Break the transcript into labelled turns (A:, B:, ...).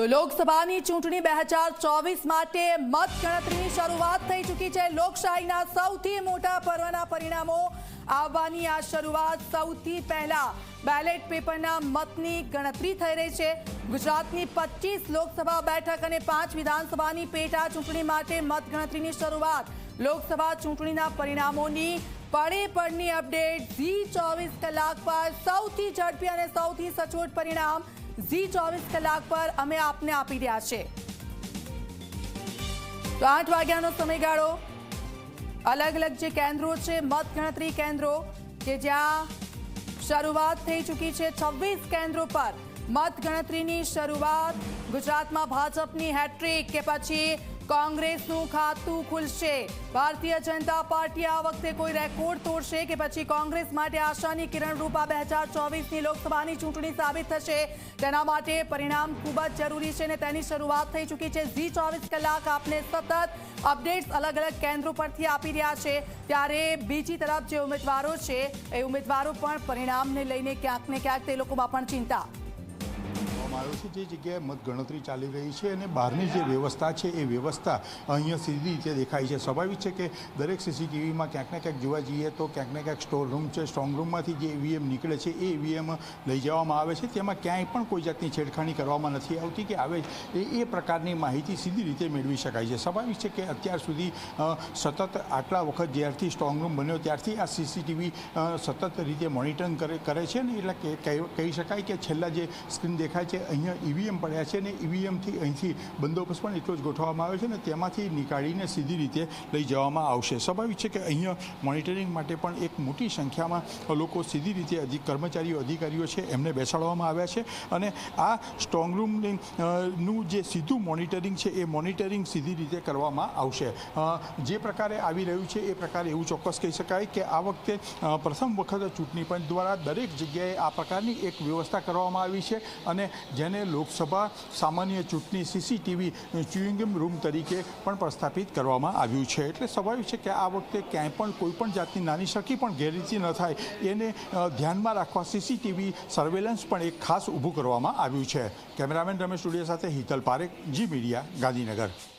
A: તો લોકસભાની ચૂંટણી 2024 માટે મતગણતરીની શરૂઆત થઈ ચૂકી છે। લોકશાહીના સૌથી મોટા પર્વના પરિણામો આવવાની આ શરૂઆત સૌથી પહેલા બેલેટ પેપરના મતની ગણતરી થઈ રહી છે। ગુજરાતની 25 લોકસભા બેઠક અને 5 વિધાનસભાની પેટા ચૂંટણી માટે મતગણતરીની શરૂઆત। લોકસભા ચૂંટણીના પરિણામોની પળે પળની અપડેટ Zee24 કલાક પર સૌથી ઝડપી અને સૌથી સચોટ પરિણામ Zee24 કલાક પર અમે આપને આપી રહ્યા છે। તો 8 વાગ્યાનો સમયગાળો, અલગ અલગ જે કેન્દ્રો છે મતગણતરી કેન્દ્રો કે જ્યાં શરૂઆત થઈ ચૂકી છે। 26 કેન્દ્રો પર મતગણતરીની શરૂઆત। ગુજરાતમાં ભાજપની હેટ્રિક કે પછી કોંગ્રેસનું ખાતું ખુલશે? ભારતીય જનતા પાર્ટી આ વખતે કોઈ રેકોર્ડ તોડશે કે પછી કોંગ્રેસ માટે આશાની કિરણરૂપ આ 2024ની લોકસભાની ચૂંટણી સાબિત થશે? તેના માટે પરિણામ ખૂબ જ જરૂરી છે અને તેની શરૂઆત થઈ ચૂકી છે। Zee24 કલાક આપને સતત અપડેટ્સ અલગ અલગ કેન્દ્રો પરથી આપી રહ્યા છે। ત્યારે બીજી તરફ જે ઉમેદવારો છે એ ઉમેદવારો પણ પરિણામને લઈને ક્યાંક ને ક્યાંક તે લોકોમાં પણ ચિંતા
B: જે જગ્યાએ મતગણતરી ચાલી રહી છે અને બહારની જે વ્યવસ્થા છે એ વ્યવસ્થા અહીંયા સીધી રીતે દેખાય છે। સ્વાભાવિક છે કે દરેક સીસીટીવીમાં ક્યાંક ને ક્યાંક જોવા જઈએ તો ક્યાંક ને ક્યાંક સ્ટોર રૂમ છે, સ્ટ્રોંગ રૂમમાંથી જે ઈવીએમ નીકળે છે એ ઈવીએમ લઈ જવામાં આવે છે। તેમાં ક્યાંય પણ કોઈ જાતની છેડખાની કરવામાં નથી આવતી કે આવે એ પ્રકારની માહિતી સીધી રીતે મેળવી શકાય છે। સ્વાભાવિક છે કે અત્યાર સુધી સતત આટલા વખત જ્યારથી સ્ટ્રોંગ રૂમ બન્યો ત્યારથી આ સીસીટીવી સતત રીતે મોનિટરિંગ કરે છે ને એટલે કહી શકાય કે છેલ્લા જે સ્ક્રીન દેખાય છે અહીંયા ઈવીએમ પડ્યા છે ને ઈવીએમથી અહીંથી બંદોબસ્ત પણ એટલો જ ગોઠવવામાં આવ્યો છે ને તેમાંથી નીકાળીને સીધી રીતે લઈ જવામાં આવશે। સ્વાભાવિક છે કે અહીંયા મોનિટરિંગ માટે પણ એક મોટી સંખ્યામાં લોકો સીધી રીતે કર્મચારીઓ અધિકારીઓ છે એમને બેસાડવામાં આવ્યા છે અને આ સ્ટ્રોંગ રૂમનું જે સીધું મોનિટરિંગ છે એ મોનિટરિંગ સીધી રીતે કરવામાં આવશે। જે પ્રકારે આવી રહ્યું છે એ પ્રકારે એવું ચોક્કસ કહી શકાય કે આ વખતે પ્રથમ વખત ચૂંટણી પંચ દ્વારા દરેક જગ્યાએ આ પ્રકારની એક વ્યવસ્થા કરવામાં આવી છે અને જેને લોકસભા સામાન્ય ચૂંટણી સીસીટીવી ચ્યુઇંગમ રૂમ તરીકે પણ પ્રસ્થાપિત કરવામાં આવ્યું છે। એટલે સ્વાભાવિક છે કે આ વખતે ક્યાંય પણ કોઈ પણ જાતની નાની સરખી પણ ગેરરીતિ ન થાય એને ધ્યાનમાં રાખવા સીસીટીવી સર્વેલન્સ પણ એક ખાસ ઊભું કરવામાં આવ્યું છે। કેમેરામેન રમેશ ટુડિયા સાથે હિતલ પારેખ, જી મીડિયા, ગાંધીનગર।